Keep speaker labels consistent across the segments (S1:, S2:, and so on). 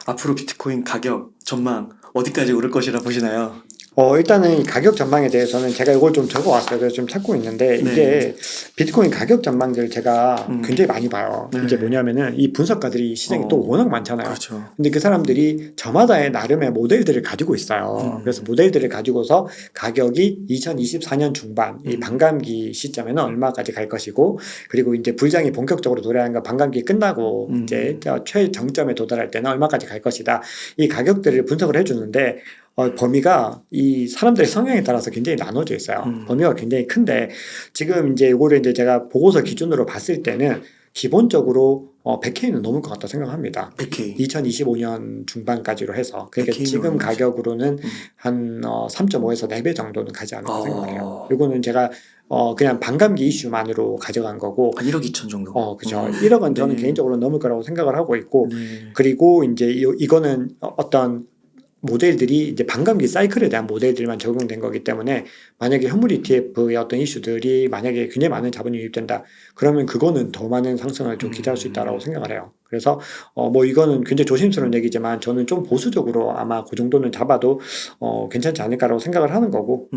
S1: 앞으로 비트코인 가격 전망 어디까지 오를 것이라 보시나요?
S2: 일단은 이 가격 전망에 대해서는 제가 이걸 좀 적어왔어요. 그래서 좀 찾고 있는데
S1: 네.
S2: 이게 비트코인 가격 전망들 제가 굉장히 많이 봐요.
S1: 네.
S2: 이게 뭐냐면은 이 분석가들이 시장에 또 워낙 많잖아요.
S1: 그렇죠.
S2: 근데 그 사람들이 저마다의 나름의 모델들을 가지고 있어요. 그래서 모델들을 가지고서 가격이 2024년 중반 이 반감기 시점에는 얼마까지 갈 것이고, 그리고 이제 불장이 본격적으로 도래하는 건 반감기 끝나고 이제 최정점에 도달할 때는 얼마까지 갈 것이다. 이 가격들을 분석을 해주는데 범위가 이 사람들의 성향에 따라서 굉장히 나눠져 있어요. 범위가 굉장히 큰데, 지금 이제 이거를 이제 제가 보고서 기준으로 봤을 때는 기본적으로 100K는 넘을 것 같다 생각합니다.
S1: 100K.
S2: 2025년 중반까지로 해서. 그러니까
S1: 100K
S2: 지금
S1: 넘어가죠.
S2: 가격으로는 한 3.5에서 4배 정도는 가지 않을까 생각해요.
S1: 아.
S2: 이거는 제가 그냥 반감기 이슈만으로 가져간 거고.
S1: 한 1억 2천 정도.
S2: 그죠. 1억은 저는
S1: 네.
S2: 개인적으로 넘을 거라고 생각을 하고 있고,
S1: 네.
S2: 그리고 이제 이거는 어떤 모델들이 이제 반감기 사이클에 대한 모델들만 적용된 거기 때문에, 만약에 현물 ETF의 어떤 이슈들이 만약에 굉장히 많은 자본이 유입된다, 그러면 그거는 더 많은 상승을 좀 기대할 수 있다라고 생각을 해요. 그래서 뭐 이거는 굉장히 조심스러운 얘기지만 저는 좀 보수적으로 아마 그 정도는 잡아도 괜찮지 않을까라고 생각을 하는 거고,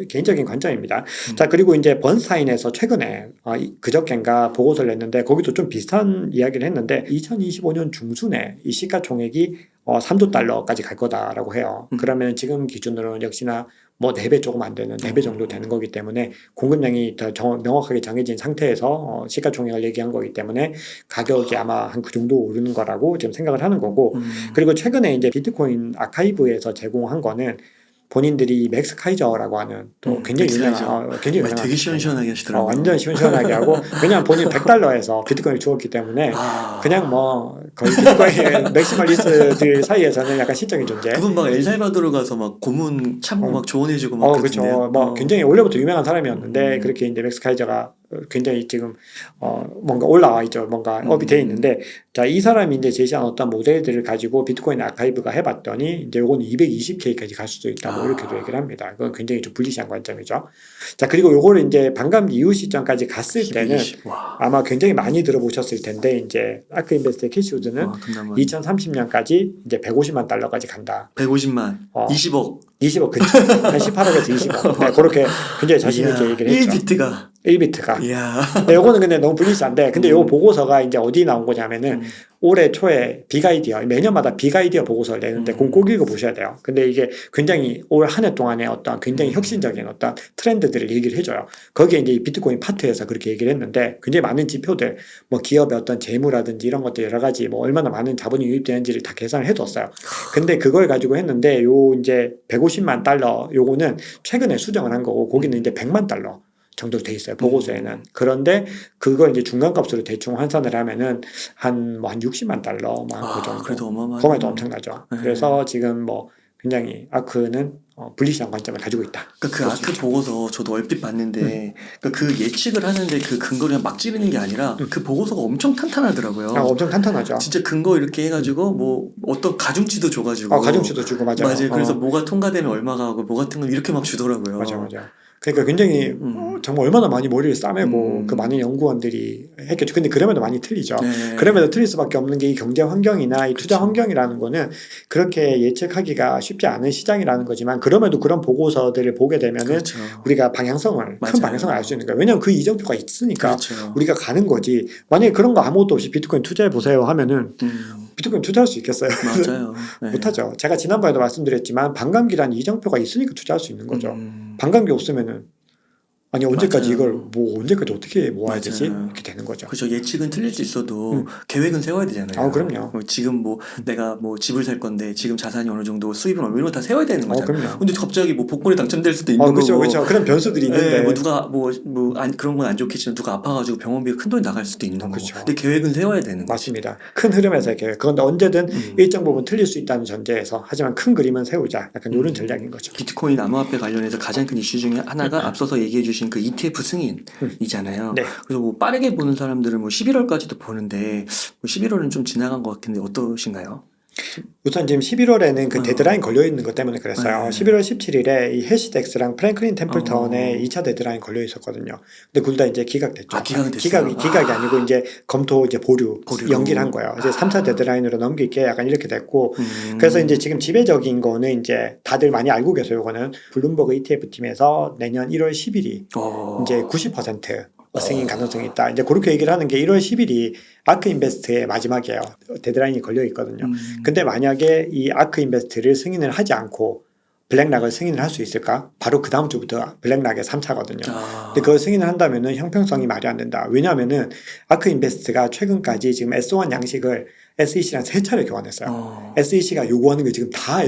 S2: 개인적인 관점입니다. 자, 그리고 이제 번스타인에서 최근에 그저께인가 보고서를 냈는데, 거기도 좀 비슷한 이야기를 했는데 2025년 중순에 이 시가총액이 3조 달러까지 갈 거다라고 해요. 그러면 지금 기준으로는 역시나 뭐 4배 조금 안 되는 4배 정도 되는 거기 때문에, 공급량이 더 명확하게 정해진 상태에서 시가총액을 얘기한 거기 때문에 가격이 아마 한 그 정도 오르는 거라고 지금 생각을 하는 거고, 그리고 최근에 이제 비트코인 아카이브에서 제공한 거는 본인들이 맥스 카이저라고 하는 또 굉장히 유명한 굉장히 유명한
S1: 되게 시원시원하게 하시더라고요.
S2: 완전 시원시원하게 하고, 왜냐하면 본인 100달러에서 비트코인을 주었기 때문에 그냥 뭐 거의 비트코인 맥시멀리스트들 사이에서는 약간 시적인 존재.
S1: 그분 막 엘살바도르 가서 막 고문 참고 막 조언해주고 막
S2: 그렇죠.
S1: 그러던데요.
S2: 뭐 굉장히 원래부터 유명한 사람이었는데 그렇게 이제 맥스 카이저가 굉장히 지금 뭔가 올라와 있죠. 뭔가 업이 돼 있는데, 자, 이 사람이 이제 제시한 어떤 모델들을 가지고 비트코인 아카이브가 해봤더니 이제 요건 220K까지 갈 수도 있다. 뭐 이렇게도 얘기를 합니다. 그건 굉장히 좀 불리시한 관점이죠. 자, 그리고 요거를 이제 반감기 이후 시점까지 갔을 때는 아마 굉장히 많이 들어보셨을 텐데, 이제 아크 인베스트의 캐시우드는 2030년까지 이제 150만 달러까지 간다.
S1: 150만, 20억,
S2: 그치. 한 18억에서 20억. 네, 그렇게 굉장히 자신있게 얘기를 했죠. 1비트가.
S1: 이야.
S2: 네, 요거는 근데 너무 불리시한데, 근데 요 보고서가 이제 어디 나온 거냐면은 올해 초에 빅아이디어, 매년마다 빅아이디어 보고서를 내는데 그건 꼭 읽어보셔야 돼요. 근데 이게 굉장히 올 한 해 동안에 어떤 굉장히 혁신적인 어떤 트렌드들을 얘기를 해줘요. 거기에 이제 이 비트코인 파트에서 그렇게 얘기를 했는데, 굉장히 많은 지표들, 뭐 기업의 어떤 재무라든지 이런 것들 여러 가지 뭐 얼마나 많은 자본이 유입되는지를 다 계산을 해뒀어요. 근데 그걸 가지고 했는데, 요 이제 150만 달러 요거는 최근에 수정을 한 거고, 거기는 이제 100만 달러 정도 돼 있어요, 보고서에는. 그런데 그걸 이제 중간값으로 대충 환산을 하면은 한 60만 달러 그 정도.
S1: 그래도 어마어마한.
S2: 그거도 엄청나죠. 그래서 지금 뭐 굉장히 아크는 불리시한 관점을 가지고 있다.
S1: 그러니까 그 아크 보고서 저도 얼핏 봤는데, 그러니까 그 예측을 하는데 그 근거를 그냥 막 찌르는 게 아니라 그 보고서가 엄청 탄탄하더라고요.
S2: 엄청 탄탄하죠.
S1: 진짜 근거 이렇게 해가지고 뭐 어떤 가중치도 줘가지고.
S2: 가중치도 주고, 맞아요.
S1: 맞아요. 그래서 뭐가 통과되면 얼마가 하고 뭐 같은 거 이렇게 막 주더라고요.
S2: 맞아요. 그러니까 굉장히 정말 얼마나 많이 머리를 싸매고 그 많은 연구원들이 했겠죠. 근데 그럼에도 많이 틀리죠.
S1: 네.
S2: 그럼에도 틀릴 수밖에 없는 게 이 경제 환경이나 이 투자 환경이라는 거는 그렇게 예측하기가 쉽지 않은 시장이라는 거지만, 그럼에도 그런 보고서들을 보게 되면은 우리가 방향성을, 큰 방향성을 알 수 있는 거예요. 왜냐하면 그 이정표가 있으니까 우리가 가는 거지. 만약에 그런 거 아무것도 없이 비트코인 투자해 보세요 하면은 비트코인 투자할 수 있겠어요?
S1: 맞아요. 네.
S2: 못하죠. 제가 지난번에도 말씀드렸지만 반감기란 이정표가 있으니까 투자할 수 있는 거죠. 반감기 없으면은 아니 언제까지 이걸 언제까지 어떻게 모아야 되지? 이렇게 되는 거죠.
S1: 그렇죠. 예측은 틀릴 수 있어도 계획은 세워야 되잖아요.
S2: 그럼요.
S1: 지금 내가 집을 살 건데 지금 자산이 어느 정도, 수입은 얼마, 이런 거 다 세워야 되는 거잖아요.
S2: 그럼요.
S1: 근데 갑자기 복권에 당첨될 수도 있는
S2: 그렇죠,
S1: 거고.
S2: 그렇죠. 그런 변수들이 있는데.
S1: 누가 그런 건 안 좋겠지만 누가 아파가지고 병원비가 큰 돈이 나갈 수도 있는 거고.
S2: 그렇죠.
S1: 근데 계획은 세워야 되는 거죠.
S2: 맞습니다. 큰 흐름에서의 계획. 그런데 언제든 일정 부분 틀릴 수 있다는 전제에서, 하지만 큰 그림은 세우자. 약간 이런 전략인 거죠.
S1: 비트코인 암호화폐 관련해서 가장 큰 이슈 중에 하나가 앞서서 얘기해 주신 그 ETF 승인이잖아요.
S2: 네.
S1: 그래서 뭐 빠르게 보는 사람들은 11월까지도 보는데 11월은 좀 지나간 것 같은데 어떠신가요?
S2: 우선 지금 11월에는 그
S1: 어.
S2: 데드라인 걸려 있는 것 때문에 그랬어요.
S1: 네.
S2: 11월 17일에 이 해시덱스랑 프랭클린 템플턴의 2차 데드라인 걸려 있었거든요. 근데 둘 다 이제 기각됐죠.
S1: 아, 기각이 됐어요.
S2: 기각이 아니고 이제 검토 이제 보류로
S1: 보류로.
S2: 연기를 한 거예요. 이제 3차 데드라인으로 넘길게 약간 이렇게 됐고
S1: 음.
S2: 그래서 이제 지금 지배적인 거는 이제 다들 많이 알고 계세요. 이거는 블룸버그 ETF 팀에서 내년 1월 10일이 이제 90% 승인 가능성이 있다. 이제 그렇게 얘기를 하는 게 1월 10일이 아크 인베스트의 마지막이에요. 데드라인이 걸려 있거든요. 근데 만약에 이 아크 인베스트를 승인을 하지 않고 블랙락을 승인을 할 수 있을까? 바로 그 다음 주부터 블랙락의 3차거든요. 근데 그걸 승인을 한다면은 형평성이 말이 안 된다. 왜냐하면은 아크 인베스트가 최근까지 지금 S1 양식을 SEC랑 3차례 교환했어요. SEC가 요구하는 게 지금 다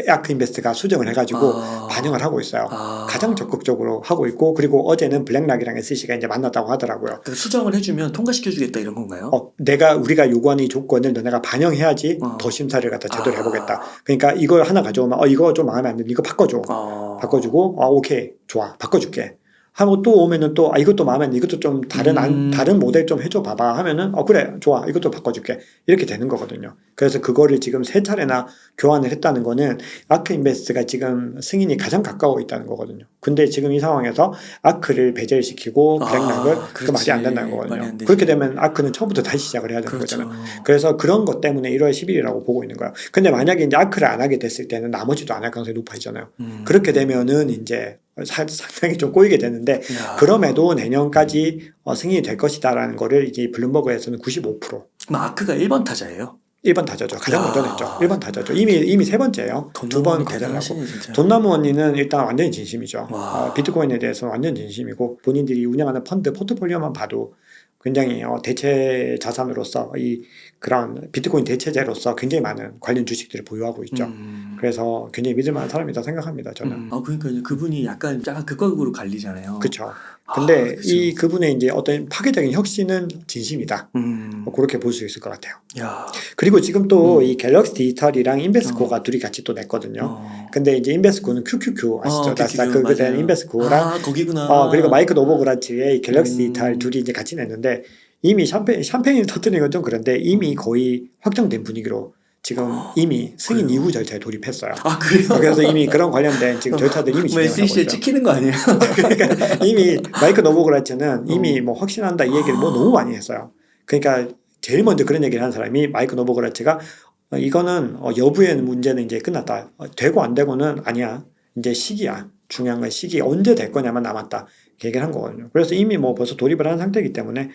S2: 아크 인베스트가 수정을 해가지고 반영을 하고 있어요. 가장 적극적으로 하고 있고 그리고 어제는 블랙락이랑 SEC가 이제 만났다고 하더라고요.
S1: 수정을 해주면 통과시켜주겠다 이런 건가요?
S2: 우리가 요구하는 이 조건을 너네가 반영해야지 더 심사를 갖다 제대로 해보겠다. 그러니까 이걸 하나 가져오면 이거 좀 마음에 안 드는데 이거 바꿔줘. 바꿔주고 오케이 좋아 바꿔줄게. 하고 또 오면은 또 이것도 마음에 안 드, 이것도 좀 다른 모델 좀 해줘 봐봐 하면은 그래 좋아 이것도 바꿔줄게 이렇게 되는 거거든요. 그래서 그거를 지금 3차례나 교환을 했다는 거는 아크 인베스트가 지금 승인이 가장 가까워 있다는 거거든요. 근데 지금 이 상황에서 아크를 배제시키고 블랙락을 그 말이 안 된다는 거거든요. 그렇게 되면 아크는 처음부터 다시 시작을 해야 되는 거잖아요. 그래서 그런 것 때문에 1월 10일이라고 보고 있는 거예요. 근데 만약에 이제 아크를 안 하게 됐을 때는 나머지도 안 할 가능성이 높아지잖아요. 그렇게 되면은 이제 상당히 좀 꼬이게 되는데 그럼에도 내년까지 승인이 될 것이다라는 거를 이제 블룸버그에서는 95%.
S1: 그럼 아크가 1번 타자예요?
S2: 1번 타자죠. 가장 먼저 냈죠. 1번 타자죠. 이미 3번째예요. 2번 거절하고. 돈나무 언니는 일단 완전히 진심이죠. 비트코인에 대해서 완전 진심이고 본인들이 운영하는 펀드 포트폴리오만 봐도 굉장히 대체 자산으로서 그런 비트코인 대체제로서 굉장히 많은 관련 주식들을 보유하고 있죠. 그래서 굉장히 믿을 만한 사람이다 생각합니다. 저는.
S1: 그러니까 그분이 약간 극악으로 갈리잖아요.
S2: 그렇죠. 근데 그분의 이제 어떤 파괴적인 혁신은 진심이다. 그렇게 볼 수 있을 것 같아요. 그리고 지금 또 이 갤럭시 디지털이랑 인베스코가 둘이 같이 또 냈거든요. 근데 이제 인베스코는 QQQ 아시죠? 나스다크 그된 인베스코랑
S1: 거기구나.
S2: 그리고 마이크 노보그라치의 갤럭시 디지털 둘이 이제 같이 냈는데 이미 샴페인을 터뜨리는 건 좀 그런데 이미 거의 확정된 분위기로 지금 이미 승인 이후 절차에 돌입했어요.
S1: 그래요?
S2: 그래서 이미 그런 관련된 지금 절차들이 이미 진행하고 있어요.
S1: SEC에 찍히는 거 아니에요?
S2: 그러니까 이미 마이크 노보그라치는 이미 뭐 확신한다 이 얘기를 너무 많이 했어요. 그러니까 제일 먼저 그런 얘기를 하는 사람이 마이크 노보그라치가 이거는 여부의 문제는 이제 끝났다. 되고 안 되고는 아니야. 이제 시기야. 중요한 건 시기 언제 될 거냐만 남았다. 얘기를 한 거거든요. 그래서 이미 뭐 벌써 돌입을 한 상태이기 때문에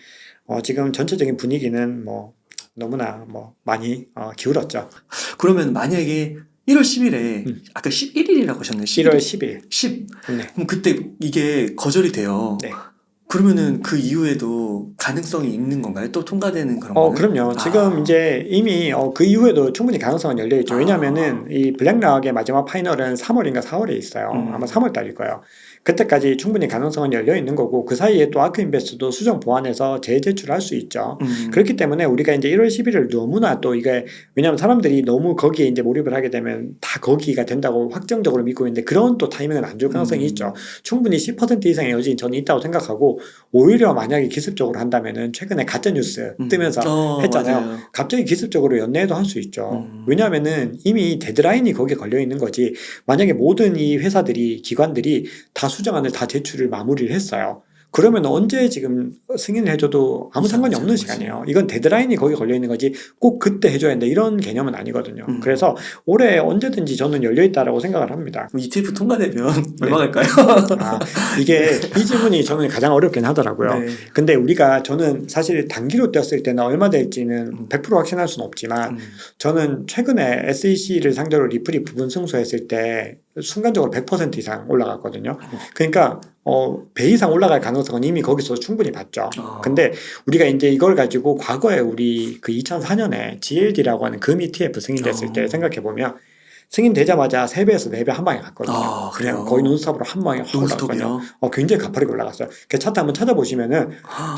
S2: 지금 전체적인 분위기는 뭐 너무나 뭐 많이 기울었죠.
S1: 그러면 만약에 1월 10일에 아까 11일이라고 하셨나요?
S2: 1월 10일.
S1: 10.
S2: 네.
S1: 그럼 그때 이게 거절이 돼요.
S2: 네.
S1: 그러면은 그 이후에도 가능성이 있는 건가요? 또 통과되는 그런 거예요?
S2: 그럼요. 지금 이제 이미 그 이후에도 충분히 가능성은 열려 있죠. 왜냐하면은 이 블랙락의 마지막 파이널은 3월인가 4월에 있어요. 아마 3월 달일 거예요. 그때까지 충분히 가능성은 열려 있는 거고 그 사이에 또 아크 인베스트도 수정 보완해서 재제출할 수 있죠. 그렇기 때문에 우리가 이제 1월 11일 너무나 또 이게 왜냐하면 사람들이 너무 거기에 이제 몰입을 하게 되면 다 거기가 된다고 확정적으로 믿고 있는데 그런 또 타이밍은 안 줄 가능성이 있죠. 충분히 10% 이상의 여진이 저는 있다고 생각하고 오히려 만약에 기습적으로 한다면은 최근에 가짜 뉴스 뜨면서 했잖아요.
S1: 맞아요.
S2: 갑자기 기습적으로 연내도 할 수 있죠. 왜냐하면은 이미 데드라인이 거기에 걸려 있는 거지. 만약에 모든 이 회사들이 기관들이 다 수정안을 다 제출을 마무리를 했어요. 그러면 언제 지금 승인을 해줘도 아무 상관이 없는 시간이에요. 이건 데드라인이 거기 걸려 있는 거지 꼭 그때 해줘야 된다 이런 개념은 아니거든요. 그래서 올해 언제든지 저는 열려 있다라고 생각을 합니다.
S1: 그럼 ETF 통과되면 얼마 갈까요?
S2: 이게 이 질문이 저는 가장 어렵긴 하더라고요.
S1: 네.
S2: 근데 저는 사실 단기로 떼었을 때는 얼마 될지는 100% 확신할 수는 없지만 저는 최근에 SEC를 상대로 리플이 부분 승소했을 때 순간적으로 100% 이상 올라갔거든요. 그러니까 배 이상 올라갈 가능성은 이미 거기서 충분히 봤죠. 근데 우리가 이제 이걸 가지고 과거에 우리 그 2004년에 GLD라고 하는 금 ETF 승인됐을 때 생각해 보면 승인되자마자 3배에서 4배 한 방에 갔거든요.
S1: 그래요?
S2: 거의 논스톱으로 한 방에 확 올라갔거든요. 굉장히 가파르게 올라갔어요. 그 차트 한번 찾아보시면은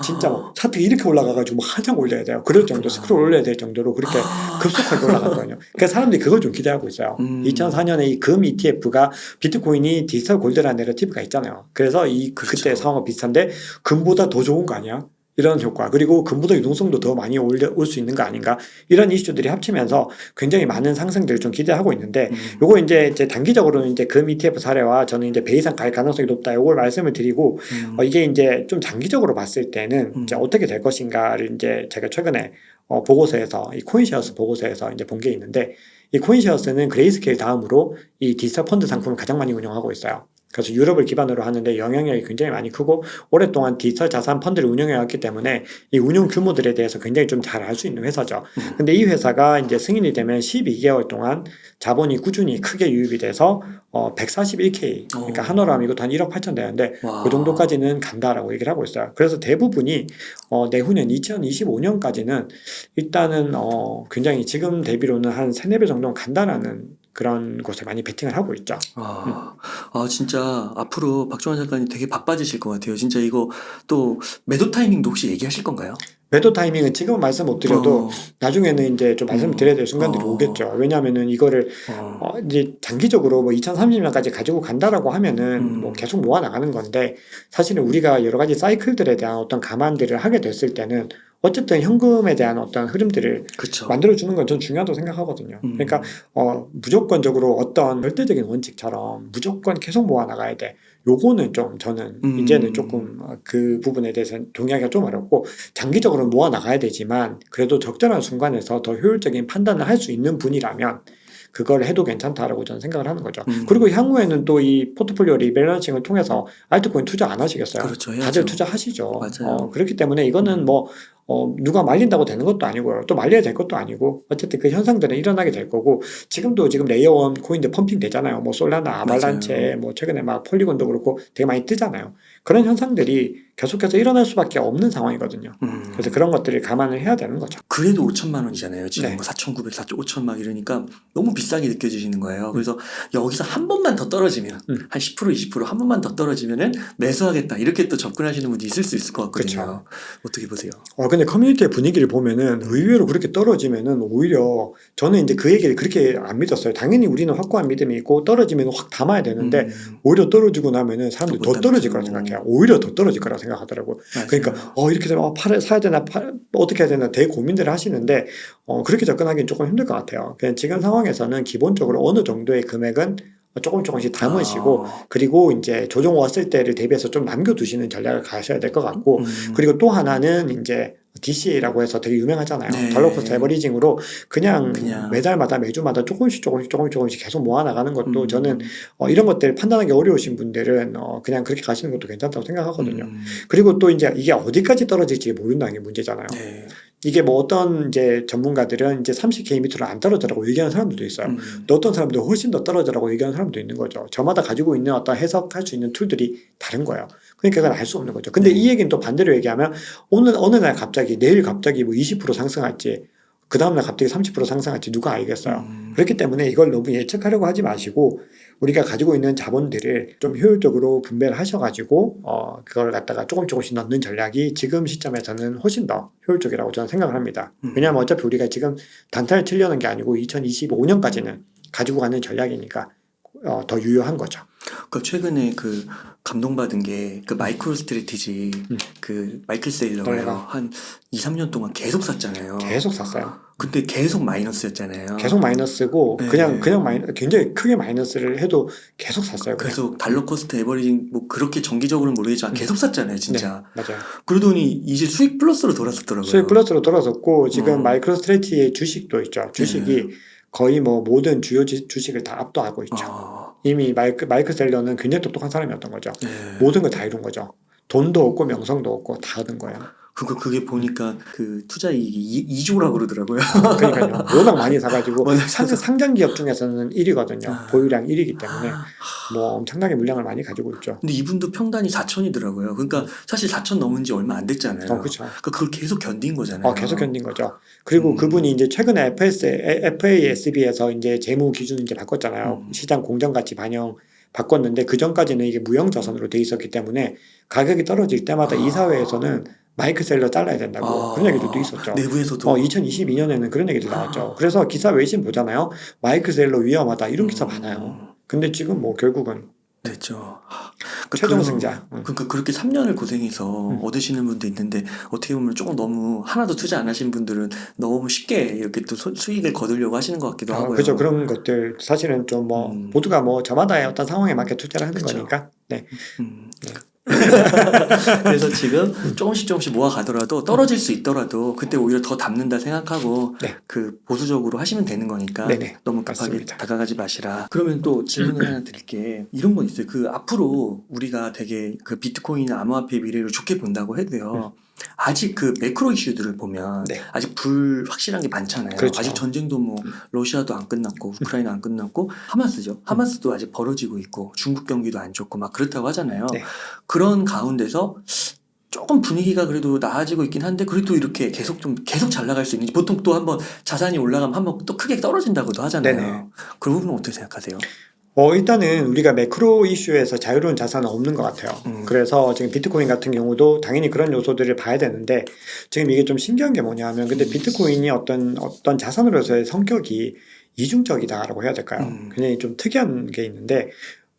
S2: 진짜 뭐 차트 이렇게 올라가가지고 뭐 한참 올려야 돼요. 그럴 정도 스크롤 올려야 될 정도로 그렇게 급속하게 올라갔거든요. 그래서 사람들이 그걸 좀 기대하고 있어요. 2004년에 이 금 ETF가 비트코인이 디지털 골드라는 내러티브가 있잖아요. 그래서 그때 상황과 비슷한데 금보다 더 좋은 거 아니야? 이런 효과, 그리고 근무도 유동성도 더 많이 올 수 있는 거 아닌가, 이런 이슈들이 합치면서 굉장히 많은 상승들을 좀 기대하고 있는데, 요거 이제 단기적으로는 이제 금 ETF 사례와 저는 이제 배 이상 갈 가능성이 높다, 요걸 말씀을 드리고, 이게 이제 좀 장기적으로 봤을 때는 이제 어떻게 될 것인가를 이제 제가 최근에 보고서에서, 이 코인시어스 보고서에서 이제 본 게 있는데, 이 코인시어스는 그레이스케일 다음으로 이 디지털 펀드 상품을 가장 많이 운영하고 있어요. 그래서 유럽을 기반으로 하는데 영향력이 굉장히 많이 크고, 오랫동안 디지털 자산 펀드를 운영해 왔기 때문에 이 운영 규모들에 대해서 굉장히 좀 잘 알 수 있는 회사죠. 근데 이 회사가 이제 승인이 되면 12개월 동안 자본이 꾸준히 크게 유입이 돼서 141K, 그러니까 한화로 하면 이것도 한 1억 8천 되는데,
S1: 와.
S2: 그 정도까지는 간다라고 얘기를 하고 있어요. 그래서 대부분이 내후년 2025년까지는 일단은 굉장히 지금 대비로는 한 3, 4배 정도는 간다라는 그런 곳에 많이 베팅을 하고 있죠.
S1: 진짜 앞으로 박종환 작가님 되게 바빠지실 것 같아요. 진짜 이거 또 매도 타이밍도 혹시 얘기하실 건가요?
S2: 매도 타이밍은 지금은 말씀 못 드려도
S1: 어,
S2: 나중에는 이제 좀 말씀을 드려야 될 순간들이 오겠죠. 왜냐하면은 이거를 이제 장기적으로 뭐 2030년까지 가지고 간다라고 하면은 뭐 계속 모아 나가는 건데, 사실은 우리가 여러 가지 사이클들에 대한 어떤 감안들을 하게 됐을 때는 어쨌든 현금에 대한 어떤 흐름들을
S1: 그쵸.
S2: 만들어주는 건 전 중요하다고 생각하거든요. 그러니까 무조건적으로 어떤 절대적인 원칙처럼 무조건 계속 모아 나가야 돼, 요거는 좀 저는 이제는 조금 그 부분에 대해서 동의하기가 좀 어렵고, 장기적으로 모아 나가야 되지만 그래도 적절한 순간에서 더 효율적인 판단을 할 수 있는 분이라면 그걸 해도 괜찮다라고 저는 생각을 하는 거죠. 그리고 향후에는 또 이 포트폴리오 리밸런싱을 통해서 알트코인 투자 안 하시겠어요?
S1: 그렇죠. 해야죠.
S2: 다들 투자하시죠.
S1: 맞아요.
S2: 그렇기 때문에 이거는 뭐 누가 말린다고 되는 것도 아니고요. 또 말려야 될 것도 아니고, 어쨌든 그 현상들은 일어나게 될 거고, 지금 레이어원 코인들 펌핑 되잖아요. 뭐 솔라나, 아발란체,
S1: 맞아요.
S2: 뭐 최근에 막 폴리곤도 그렇고 되게 많이 뜨잖아요. 그런 현상들이 계속해서 일어날 수밖에 없는 상황이거든요. 그래서 그런 것들을 감안을 해야 되는 거죠.
S1: 그래도 5천만 원이잖아요. 지금
S2: 네.
S1: 뭐 4,900, 4,5천 막 이러니까 너무 비싸게 느껴지시는 거예요. 그래서 여기서 한 번만 더 떨어지면 한 10%, 20%한 번만 더 떨어지면은 매수하겠다, 이렇게 또 접근하시는 분이 있을 수 것 같거든요.
S2: 그쵸.
S1: 어떻게 보세요?
S2: 근데 커뮤니티의 분위기를 보면은 의외로 그렇게 떨어지면은 오히려 저는 이제 그 얘기를 그렇게 안 믿었어요. 당연히 우리는 확고한 믿음이 있고 떨어지면 확 담아야 되는데, 오히려 떨어지고 나면은 사람들이
S1: 못
S2: 더 떨어질
S1: 담죠.
S2: 거라 생각해요. 오히려 더 떨어질 거라 생각하더라고요.
S1: 맞아요.
S2: 그러니까 이렇게 되면 사야 되나, 어떻게 해야 되나 되게 고민들을 하시는데, 그렇게 접근하기는 조금 힘들 것 같아요. 그냥 지금 상황에서는 기본적으로 어느 정도의 금액은 조금씩 담으시고, 그리고 이제 조정 왔을 때를 대비해서 좀 남겨두시는 전략을 가셔야 될 것 같고, 그리고 또 하나는 이제 DCA라고 해서 되게 유명하잖아요.
S1: 네.
S2: 달러 코스트 에버리징으로 그냥
S1: 그냥.
S2: 매달마다 매주마다 조금씩 계속 모아나가는 것도 저는 이런 것들 판단하기 어려우신 분들은 그냥 그렇게 가시는 것도 괜찮다고 생각하거든요. 그리고 또 이제 이게 어디까지 떨어질지 모른다는 게 문제잖아요.
S1: 네.
S2: 이게 뭐 어떤 이제 전문가들은 이제 30K 밑으로 안 떨어져라고 얘기하는 사람들도 있어요. 또 어떤 사람들은 훨씬 더 떨어져라고 얘기하는 사람도 있는 거죠. 저마다 가지고 있는 어떤 해석할 수 있는 툴들이 다른 거예요. 그러니까 그건 알 수 없는 거죠. 근데 이 얘기는 또 반대로 얘기하면, 어느 날 갑자기, 내일 갑자기 뭐 20% 상승할지, 그 다음날 갑자기 30% 상승할지 누가 알겠어요. 그렇기 때문에 이걸 너무 예측하려고 하지 마시고, 우리가 가지고 있는 자본들을 좀 효율적으로 분배를 하셔가지고 그걸 갖다가 조금씩 넣는 전략이 지금 시점에서는 훨씬 더 효율적이라고 저는 생각을 합니다. 왜냐하면 어차피 우리가 지금 단타를 치려는 게 아니고 2025년까지는 가지고 가는 전략이니까 더 유효한 거죠.
S1: 그 최근에 그 감동받은 게 그 마이크로 스트래티지 그 마이클 세일러가요. 한 2, 3년 동안 계속 샀잖아요.
S2: 계속 샀어요.
S1: 근데 계속 마이너스였잖아요.
S2: 계속 마이너스고,
S1: 네.
S2: 그냥 굉장히 크게 마이너스를 해도 계속 샀어요. 그냥.
S1: 계속 달러 코스트 에버리징 뭐 그렇게 정기적으로는 모르겠지만 계속 샀잖아요, 진짜.
S2: 네, 맞아요.
S1: 그러더니 이제 수익 플러스로 돌아섰더라고요.
S2: 수익 플러스로 돌아섰고, 지금 마이크로 스트래티지의 주식도 있죠. 주식이 거의 뭐 모든 주요 주식을 다 압도하고 있죠. 이미 마이클 셀러는 굉장히 똑똑한 사람이었던 거죠. 모든 걸 다 이룬 거죠. 돈도 없고 명성도 없고 다 얻은 거예요.
S1: 그게 보니까 그 투자 이익이 2조라고 그러더라고요.
S2: 그러니까요. 워낙 많이 사가지고
S1: 워낙
S2: 상장 기업 중에서는 1위거든요. 보유량 1위이기 때문에 뭐 엄청나게 물량을 많이 가지고 있죠.
S1: 근데 이분도 평단이 4천이더라고요. 그러니까 사실 4천 넘은 지 얼마 안 됐잖아요.
S2: 그렇죠.
S1: 그러니까 그걸 계속 견딘 거잖아요.
S2: 계속 견딘 거죠. 그리고 그분이 이제 최근에 FASB에서 이제 재무 기준을 이제 바꿨잖아요. 시장 공정 가치 반영 바꿨는데, 그 전까지는 이게 무형자산으로 돼 있었기 때문에 가격이 떨어질 때마다 이사회에서는 마이클 셀러 잘라야 된다고 그런 얘기들도 있었죠.
S1: 내부에서도
S2: 2022년에는 그런 얘기도 나왔죠. 그래서 기사 외신 보잖아요. 마이클 셀러 위험하다 이런 기사 많아요. 근데 지금 뭐 결국은
S1: 됐죠.
S2: 최종
S1: 그런-
S2: 승자.
S1: 그러니까 그렇게 3년을 고생해서 얻으시는 분도 있는데 어떻게 보면 조금 너무 하나도 투자 안 하신 분들은 너무 쉽게 이렇게 또 수익을 거두려고 하시는 것 같기도 하고요.
S2: 그죠. 그런 것들 사실은 좀 뭐 모두가 뭐 저마다의 어떤 상황에 맞게 투자를 하는
S1: 그쵸.
S2: 거니까. 네.
S1: 그래서 지금 조금씩 모아가더라도 떨어질 수 있더라도 그때 오히려 더 담는다 생각하고
S2: 네.
S1: 그 보수적으로 하시면 되는 거니까
S2: 네네.
S1: 너무 급하게
S2: 맞습니다.
S1: 다가가지 마시라. 그러면 또 질문을 하나 드릴게. 이런 건 있어요. 그 앞으로 우리가 되게 그 비트코인 암호화폐의 미래를 좋게 본다고 해도요. 아직 그 매크로 이슈들을 보면
S2: 네.
S1: 아직 불확실한 게 많잖아요.
S2: 그렇죠.
S1: 아직 전쟁도 뭐 러시아도 안 끝났고 우크라이나 안 끝났고 하마스죠. 하마스도 아직 벌어지고 있고 중국 경기도 안 좋고 막 그렇다고 하잖아요.
S2: 네.
S1: 그런 가운데서 조금 분위기가 그래도 나아지고 있긴 한데 그래도 이렇게 계속 잘 나갈 수 있는지 보통 또 한번 자산이 올라가면 한번 또 크게 떨어진다고도 하잖아요.
S2: 네네.
S1: 그 부분은 어떻게 생각하세요?
S2: 일단은 우리가 매크로 이슈에서 자유로운 자산은 없는 것 같아요. 그래서 지금 비트코인 같은 경우도 당연히 그런 요소들을 봐야 되는데 지금 이게 좀 신기한 게 뭐냐면 근데 비트코인이 어떤 자산으로서의 성격이 이중적이다라고 해야 될까요? 굉장히 좀 특이한 게 있는데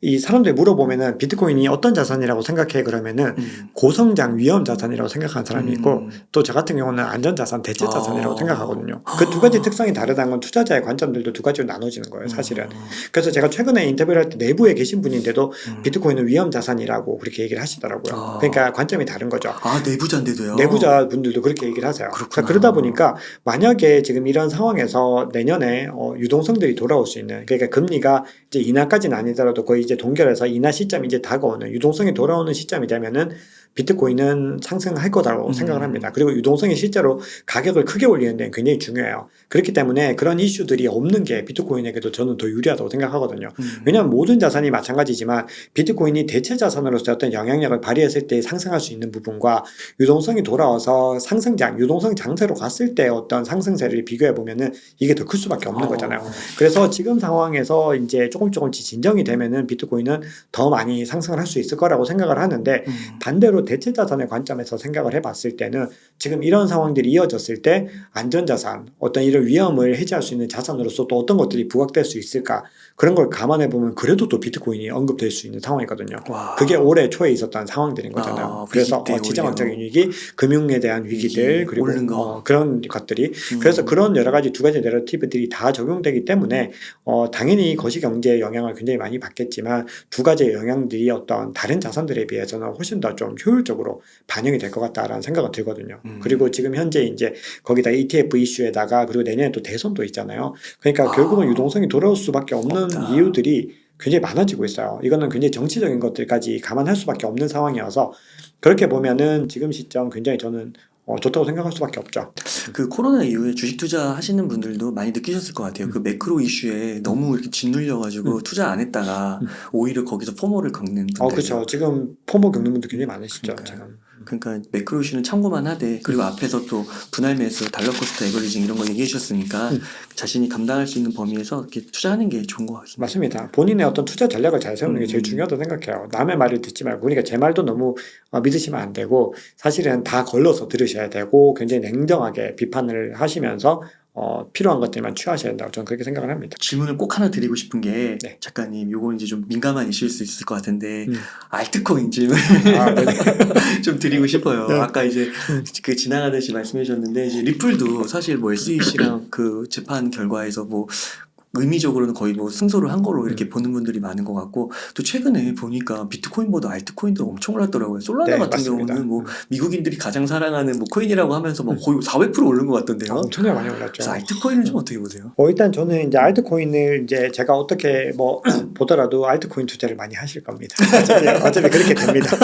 S2: 이 사람들이 물어보면은 비트코인이 어떤 자산이라고 생각해 그러면은 고성장 위험 자산이라고 생각하는 사람이 있고 또 저 같은 경우는 안전 자산, 대체 자산이라고 생각하거든요. 그 두 가지 특성이 다르다는 건 투자자의 관점들도 두 가지로 나눠지는 거예요, 사실은. 그래서 제가 최근에 인터뷰를 할 때 내부에 계신 분인데도 비트코인은 위험 자산이라고 그렇게 얘기를 하시더라고요. 그러니까 관점이 다른 거죠.
S1: 아 내부자인데도요?
S2: 내부자 분들도 그렇게 얘기를 하세요.
S1: 그렇구나.
S2: 그러다 보니까 만약에 지금 이런 상황에서 내년에 유동성들이 돌아올 수 있는 그러니까 금리가 이제 인하까지는 아니더라도 거의 이제 동결해서 인하 시점이 이제 다가오는 유동성이 돌아오는 시점이 되면은 비트코인은 상승할 거다라고 생각을 합니다. 그리고 유동성이 실제로 가격을 크게 올리는 데는 굉장히 중요해요. 그렇기 때문에 그런 이슈들이 없는 게 비트코인에게도 저는 더 유리하다고 생각하거든요. 왜냐하면 모든 자산이 마찬가지지만 비트코인이 대체 자산으로서 어떤 영향력을 발휘했을 때 상승할 수 있는 부분과 유동성이 돌아와서 상승장, 유동성 장세로 갔을 때 어떤 상승세를 비교해 보면은 이게 더 클 수밖에 없는 거잖아요. 그래서 지금 상황에서 이제 조금씩 진정이 되면은 비트코인은 더 많이 상승을 할 수 있을 거라고 생각을 하는데 반대로 대체 자산의 관점에서 생각을 해봤을 때는 지금 이런 상황들이 이어졌을 때 안전자산, 어떤 이런 위험을 해지할 수 있는 자산으로서 또 어떤 것들이 부각될 수 있을까 그런 걸 감안해 보면 그래도 또 비트코인이 언급될 수 있는 상황이거든요.
S1: 와.
S2: 그게 올해 초에 있었던 상황들인 거잖아요. 그래서
S1: 위기 때
S2: 지정학적인
S1: 오히려.
S2: 위기, 금융에 대한 위기들
S1: 위기,
S2: 그리고
S1: 오르는 거.
S2: 그런 것들이 그래서 그런 여러 가지 두 가지 내러티브들이 다 적용되기 때문에 당연히 거시경제의 영향을 굉장히 많이 받겠지만 두 가지의 영향들이 어떤 다른 자산들에 비해서는 훨씬 더 좀 효율적으로 반영이 될 것 같다라는 생각은 들거든요. 그리고 지금 현재 이제 거기다 ETF 이슈에다가 그리고 내년에 또 대선도 있잖아요. 그러니까 결국은 유동성이 돌아올 수밖에 없는
S1: 없다.
S2: 이유들이 굉장히 많아지고 있어요. 이거는 굉장히 정치적인 것들까지 감안할 수밖에 없는 상황이어서 그렇게 보면은 지금 시점 굉장히 저는 좋다고 생각할 수밖에 없죠.
S1: 그 코로나 이후에 주식 투자 하시는 분들도 많이 느끼셨을 것 같아요. 그 매크로 이슈에 너무 이렇게 짓눌려가지고 투자 안 했다가 오히려 거기서 포모를 겪는 분들.
S2: 그렇죠. 지금 포모 겪는 분들 굉장히 많으시죠.
S1: 그러니까요.
S2: 지금.
S1: 그러니까 매크로 이슈는 참고만 하되 그리고 앞에서 또 분할 매수, 달러 코스트 에버리징 이런 거 얘기해 주셨으니까 자신이 감당할 수 있는 범위에서 이렇게 투자하는 게 좋은 것 같습니다.
S2: 맞습니다. 본인의 어떤 투자 전략을 잘 세우는 게 제일 중요하다고 생각해요. 남의 말을 듣지 말고 그러니까 제 말도 너무 믿으시면 안 되고 사실은 다 걸러서 들으셔야 되고 굉장히 냉정하게 비판을 하시면서 필요한 것들만 취하셔야 된다고 저는 그렇게 생각을 합니다.
S1: 질문을 꼭 하나 드리고 싶은 게
S2: 네.
S1: 작가님 요거 이제 좀 민감한 이슈일 수 있을 것 같은데 알트코인 질문
S2: 네네.
S1: 좀 드리고 싶어요.
S2: 네.
S1: 아까 이제 그 지나가듯이 말씀해 주셨는데 이제 리플도 사실 뭐 SEC랑 그 재판 결과에서 뭐 의미적으로는 거의 뭐 승소를 한 걸로 이렇게 보는 분들이 많은 것 같고 또 최근에 보니까 비트코인보다 알트코인도 엄청 올랐더라고요. 솔라나
S2: 네,
S1: 같은
S2: 맞습니다.
S1: 경우는 뭐 미국인들이 가장 사랑하는 뭐 코인이라고 하면서 뭐 거의 400% 오른 것 같던데요.
S2: 엄청나게 많이 올랐죠.
S1: 그래서 알트코인은 좀 어떻게 보세요?
S2: 일단 저는 이제 알트코인을 이제 제가 어떻게 뭐 보더라도 알트코인 투자를 많이 하실 겁니다. 어차피 그렇게 됩니다.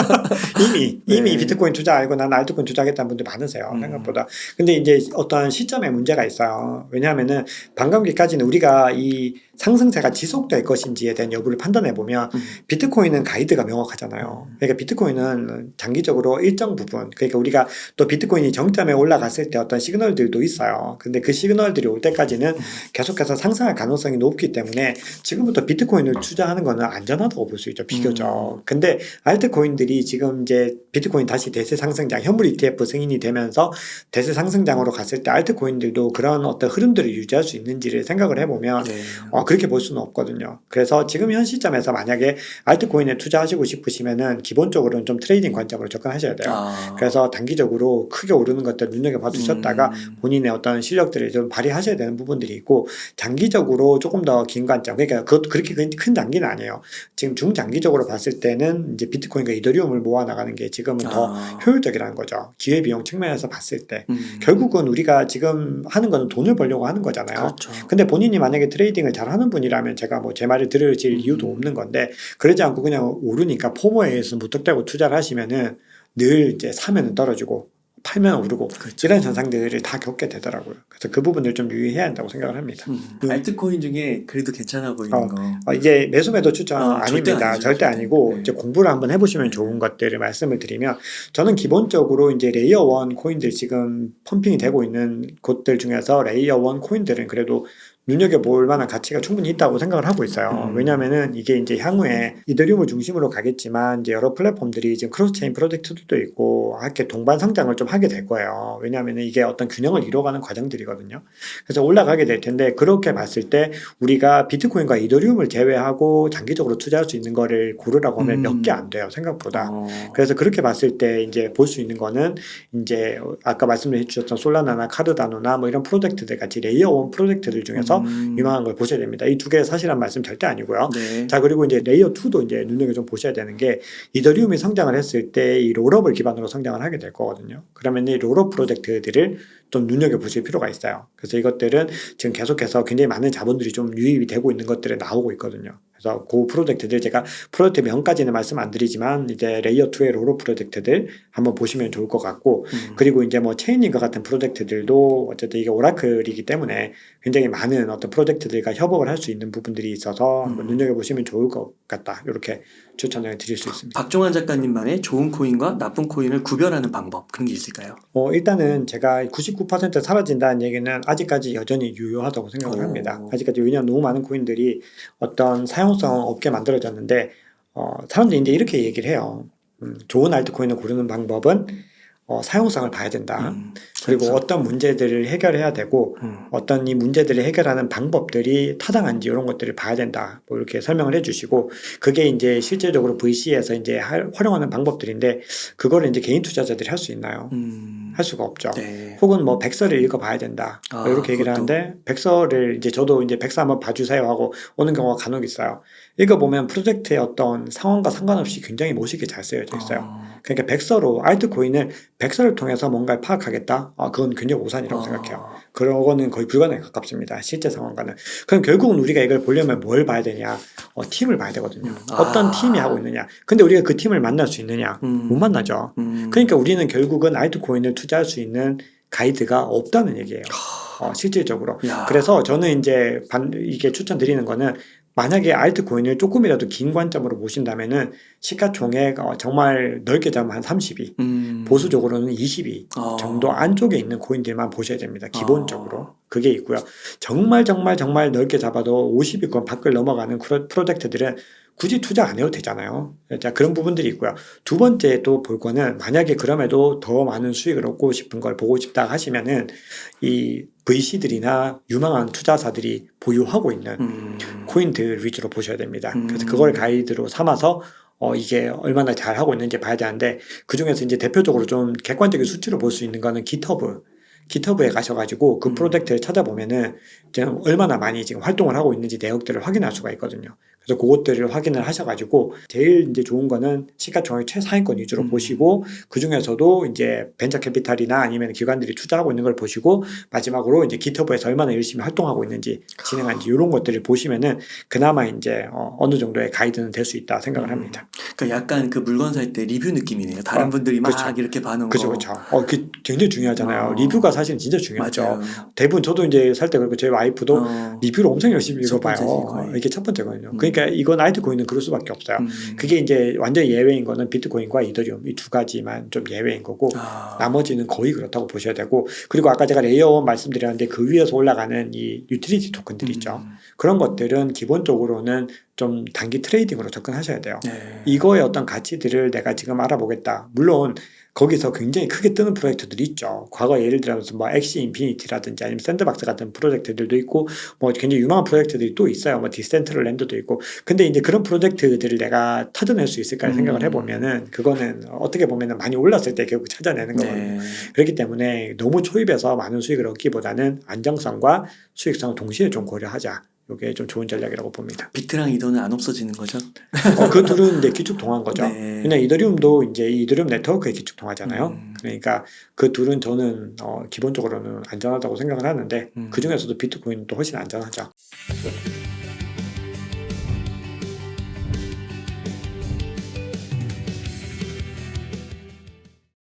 S2: 이미
S1: 네.
S2: 비트코인 투자 알고 난 알트코인 투자하겠다는 분들 많으세요. 생각보다. 근데 이제 어떤 시점에 문제가 있어요. 왜냐하면은 반감기까지는 우리가 이 상승세가 지속될 것인지에 대한 여부를 판단해 보면 비트코인은 가이드가 명확하잖아요. 그러니까 비트코인은 장기적으로 일정 부분 그러니까 우리가 또 비트코인이 정점에 올라갔을 때 어떤 시그널들도 있어요. 근데 그 시그널들이 올 때까지는 계속해서 상승할 가능성이 높기 때문에 지금부터 비트코인을 투자하는 거는 안전하다고 볼 수 있죠. 비교적. 근데 알트코인들이 지금 이제 비트코인 다시 대세 상승장 현물 ETF 승인이 되면서 대세 상승장으로 갔을 때 알트코인들도 그런 어떤 흐름들을 유지할 수 있는지를 생각을 해보면
S1: 네.
S2: 그렇게 볼 수는 없거든요. 그래서 지금 현 시점에서 만약에 알트코인에 투자하시고 싶으시면은 기본적으로는 좀 트레이딩 관점으로 접근하셔야 돼요. 그래서 단기적으로 크게 오르는 것들 눈여겨봐 두셨다가 본인의 어떤 실력들을 좀 발휘하셔야 되는 부분들이 있고, 장기적으로 조금 더 긴 관점, 그러니까 그것도 그렇게 큰 장기는 아니에요. 지금 중장기적으로 봤을 때는 이제 비트코인과 이더리움을 모아 나가는 게 지금은 더 효율적이라는 거죠. 기회비용 측면에서 봤을 때. 결국은 우리가 지금 하는 거는 돈을 벌려고 하는 거잖아요.
S1: 그렇죠.
S2: 근데 본인이 만약에 트레이딩을 잘 하는 분이라면 제가 뭐 제 말을 들으실 이유도 없는 건데, 그러지 않고 그냥 오르니까 포모에 의해서 무턱대고 투자를 하시면은 늘 이제 사면은 떨어지고 팔면 오르고
S1: 그렇죠.
S2: 이런 현상들을 다 겪게 되더라고요. 그래서 그 부분을 좀 유의해야 한다고 생각을 합니다.
S1: 알트코인 중에 그래도 괜찮아 보이는 거.
S2: 이게 매수 추천
S1: 절대
S2: 아닙니다.
S1: 아니죠,
S2: 절대
S1: 절대.
S2: 아니고
S1: 네.
S2: 이제 공부를 한번 해보시면
S1: 네.
S2: 좋은 것들을 말씀을 드리면, 저는 기본적으로 이제 레이어 1 코인들 지금 펌핑이 되고 있는 곳들 중에서 레이어 1 코인들은 그래도 눈여겨볼 만한 가치가 충분히 있다고 생각을 하고 있어요. 왜냐하면은 이게 이제 향후에 이더리움을 중심으로 가겠지만 이제 여러 플랫폼들이 지금 크로스체인 프로젝트도 있고 이렇게 동반 성장을 좀 하게 될 거예요. 왜냐하면은 이게 어떤 균형을 이뤄가는 과정들이거든요. 그래서 올라가게 될 텐데, 그렇게 봤을 때 우리가 비트코인과 이더리움을 제외하고 장기적으로 투자할 수 있는 거를 고르라고 하면 몇 개 안 돼요, 생각보다. 그래서 그렇게 봤을 때 이제 볼 수 있는 거는 이제 아까 말씀해 주셨던 솔라나나 카르다노나 뭐 이런 프로젝트들 같이 레이어 1 프로젝트들 중에서 유망한 걸 보셔야 됩니다. 이 두 개 사실한 말씀 절대 아니고요.
S1: 네.
S2: 자, 그리고 이제 레이어 2도 이제 눈여겨 좀 보셔야 되는 게, 이더리움이 성장을 했을 때 이 롤업을 기반으로 성장을 하게 될 거거든요. 그러면 이 롤업 프로젝트들을 좀 눈여겨 보실 필요가 있어요. 그래서 이것들은 지금 계속해서 굉장히 많은 자본들이 좀 유입이 되고 있는 것들이 나오고 있거든요. 그래서 그 프로젝트들, 제가 프로젝트 명까지는 말씀 안 드리지만 이제 레이어 2의 롤업 프로젝트들 한번 보시면 좋을 것 같고, 그리고 이제 뭐 체인링과 같은 프로젝트들도 어쨌든 이게 오라클이기 때문에 굉장히 많은 어떤 프로젝트들과 협업을 할 수 있는 부분들이 있어서 한번 눈여겨 보시면 좋을 것 같다, 이렇게 추천을 드릴 수 있습니다.
S1: 박종환 작가님만의 좋은 코인과 나쁜 코인을 구별하는 방법, 그런 게 있을까요?
S2: 일단은 제가 99% 사라진다는 얘기는 아직까지 여전히 유효하다고 생각을 합니다. 아직까지. 왜냐하면 너무 많은 코인들이 어떤 사용성 없게 만들어졌는데, 사람들이 이제 이렇게 얘기를 해요. 좋은 알트코인을 고르는 방법은 사용성을 봐야 된다. 그리고
S1: 그렇죠.
S2: 어떤 문제들을 해결해야 되고 어떤 이 문제들을 해결하는 방법들이 타당한지 이런 것들을 봐야 된다, 뭐 이렇게 설명을 해주시고, 그게 이제 실제적으로 VC에서 이제 활용하는 방법들인데, 그거를 이제 개인 투자자들이 할 수 있나요? 할 수가 없죠.
S1: 네.
S2: 혹은 뭐 백서를 읽어봐야 된다, 뭐 이렇게 얘기를
S1: 그것도.
S2: 하는데, 백서를 이제 저도 이제 백서 한번 봐주세요 하고 오는 경우가 간혹 있어요. 읽어보면 프로젝트의 어떤 상황과 상관없이 굉장히 멋있게 잘 쓰여져 있어요. 그러니까 백서로 알트코인을 백서를 통해서 뭔가를 파악하겠다? 그건 굉장히 오산이라고 생각해요. 그거는 거의 불가능에 가깝습니다, 실제 상황과는. 그럼 결국은 우리가 이걸 보려면 뭘 봐야 되냐? 팀을 봐야 되거든요. 어떤 팀이 하고 있느냐? 근데 우리가 그 팀을 만날 수 있느냐? 못 만나죠. 그러니까 우리는 결국은 알트코인을 투자할 수 있는 가이드가 없다는 얘기예요, 실질적으로.
S1: 야.
S2: 그래서 저는 이제 이게 추천드리는 거는, 만약에 알트코인을 조금이라도 긴 관점으로 보신다면은 시가총액 정말 넓게 잡으면 한 30위, 보수적으로는 20위 정도 안쪽에 있는 코인들만 보셔야 됩니다, 기본적으로. 그게 있고요. 정말 넓게 잡아도 50위권 밖을 넘어가는 프로젝트들은 굳이 투자 안 해도 되잖아요. 자, 그런 부분들이 있고요. 두 번째 또 볼 거는, 만약에 그럼에도 더 많은 수익을 얻고 싶은 걸 보고 싶다 하시면은 이 VC들이나 유망한 투자사들이 보유하고 있는 코인들 위주로 보셔야 됩니다. 그래서 그걸 가이드로 삼아서 이게 얼마나 잘 하고 있는지 봐야 되는데, 그 중에서 이제 대표적으로 좀 객관적인 수치로 볼 수 있는 거는 기터브에 가셔가지고 그 프로젝트를 찾아보면은 지금 얼마나 많이 지금 활동을 하고 있는지 내역들을 확인할 수가 있거든요. 그래서 그것들을 확인을 하셔가지고, 제일 이제 좋은 거는 시가총액 최상위권 위주로 보시고, 그 중에서도 이제 벤처 캐피탈이나 아니면 기관들이 투자하고 있는 걸 보시고, 마지막으로 이제 기터브에서 얼마나 열심히 활동하고 있는지, 진행한지, 이런 것들을 보시면은 그나마 이제 어느 정도의 가이드는 될 수 있다 생각을 합니다.
S1: 그러니까 약간 그 물건 살 때 리뷰 느낌이네요. 다른 분들이 막
S2: 그렇죠.
S1: 이렇게 봐놓은
S2: 그죠,
S1: 거.
S2: 그렇죠. 그 굉장히 중요하잖아요. 리뷰가 사실은 진짜 중요하죠.
S1: 맞아요.
S2: 대부분 저도 이제 살 때 그렇고, 제 와이프도 리뷰를 엄청 열심히
S1: 첫
S2: 읽어봐요.
S1: 번째지, 거의.
S2: 이게 첫 번째거든요. 그러니까 이건 알트코인은 그럴 수밖에 없어요. 그게 이제 완전히 예외인 거는 비트코인과 이더리움, 이 두 가지만 좀 예외인 거고, 나머지는 거의 그렇다고 보셔야 되고, 그리고 아까 제가 레이어 1 말씀드렸는데, 그 위에서 올라가는 이 유틸리티 토큰들 있죠. 그런 것들은 기본적으로는 좀 단기 트레이딩으로 접근하셔야 돼요.
S1: 네.
S2: 이거의 어떤 가치들을 내가 지금 알아보겠다. 물론 거기서 굉장히 크게 뜨는 프로젝트들이 있죠. 과거 예를 들어서 뭐 엑시 인피니티라든지 아니면 샌드박스 같은 프로젝트들도 있고 뭐 굉장히 유명한 프로젝트들이 또 있어요. 뭐 디센트럴랜드도 있고. 근데 이제 그런 프로젝트들을 내가 찾아낼 수 있을까 생각을 해보면은 그거는 어떻게 보면은 많이 올랐을 때 결국 찾아내는 거거든요.
S1: 네.
S2: 그렇기 때문에 너무 초입해서 많은 수익을 얻기보다는 안정성과 수익성을 동시에 좀 고려하자. 이게 좀 좋은 전략이라고 봅니다.
S1: 비트랑 이더는 안 없어지는 거죠?
S2: 그 둘은 이제 기축 통화인 거죠.
S1: 네.
S2: 그냥 이더리움도 이제 이더리움 네트워크의 기축 통화잖아요.
S1: 음.
S2: 그러니까 그 둘은 저는 기본적으로는 안전하다고 생각을 하는데
S1: 음.
S2: 그 중에서도 비트코인은 또 훨씬 안전하죠.